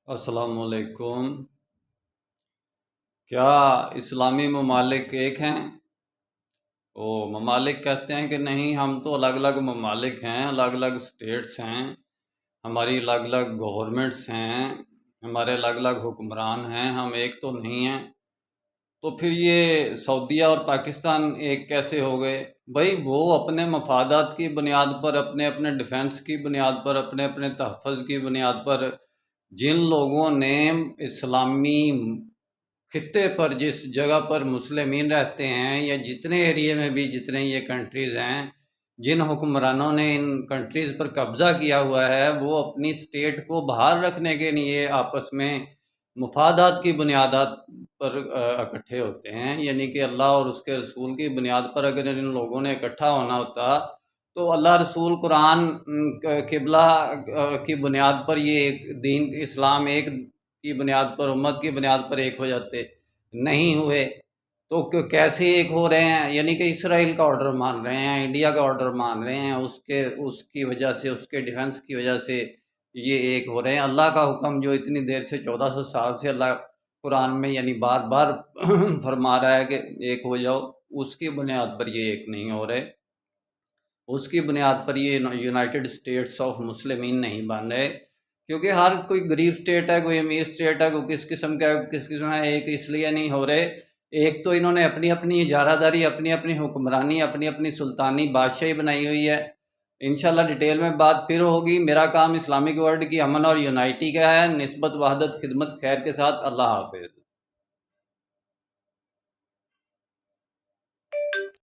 السلام علیکم۔ کیا اسلامی ممالک ایک ہیں؟ ممالک کہتے ہیں کہ نہیں، ہم تو الگ الگ ممالک ہیں، الگ الگ اسٹیٹس ہیں، ہماری الگ الگ گورنمنٹس ہیں، ہمارے الگ الگ حکمران ہیں، ہم ایک تو نہیں ہیں۔ تو پھر یہ سعودیہ اور پاکستان ایک کیسے ہو گئے؟ بھائی وہ اپنے مفادات کی بنیاد پر، اپنے اپنے ڈیفنس کی بنیاد پر، اپنے اپنے تحفظ کی بنیاد پر، جن لوگوں نے اسلامی خطے پر، جس جگہ پر مسلمین رہتے ہیں، یا جتنے ایریے میں بھی جتنے یہ کنٹریز ہیں، جن حکمرانوں نے ان کنٹریز پر قبضہ کیا ہوا ہے، وہ اپنی اسٹیٹ کو بحال رکھنے کے لیے آپس میں مفادات کی بنیادات پر اکٹھے ہوتے ہیں۔ یعنی کہ اللہ اور اس کے رسول کی بنیاد پر اگر ان لوگوں نے اکٹھا ہونا ہوتا تو اللہ، رسول، قرآن، قبلہ کی بنیاد پر یہ ایک دین اسلام ایک کی بنیاد پر، امت کی بنیاد پر ایک ہو جاتے۔ نہیں ہوئے تو کیسے ایک ہو رہے ہیں؟ یعنی کہ اسرائیل کا آرڈر مان رہے ہیں، انڈیا کا آرڈر مان رہے ہیں، اس کی وجہ سے، اس کے ڈیفنس کی وجہ سے یہ ایک ہو رہے ہیں۔ اللہ کا حکم جو اتنی دیر سے 1400 سال سے اللہ قرآن میں یعنی بار بار فرما رہا ہے کہ ایک ہو جاؤ، اس کی بنیاد پر یہ ایک نہیں ہو رہے، اس کی بنیاد پر یہ یونائٹڈ اسٹیٹس آف مسلمین نہیں بن رہے، کیونکہ ہر کوئی غریب اسٹیٹ ہے، کوئی امیر اسٹیٹ ہے، کوئی کس قسم کا ہے، کس قسم ہے، ایک اس لیے نہیں ہو رہے۔ ایک تو انہوں نے اپنی اپنی اجارہ داری، اپنی اپنی حکمرانی، اپنی اپنی سلطانی بادشاہی بنائی ہوئی ہے۔ انشاءاللہ ڈیٹیل میں بات پھر ہوگی۔ میرا کام اسلامک ورلڈ کی امن اور یونائٹی کا ہے، نسبت، وحدت، خدمت، خیر کے ساتھ۔ اللہ حافظ۔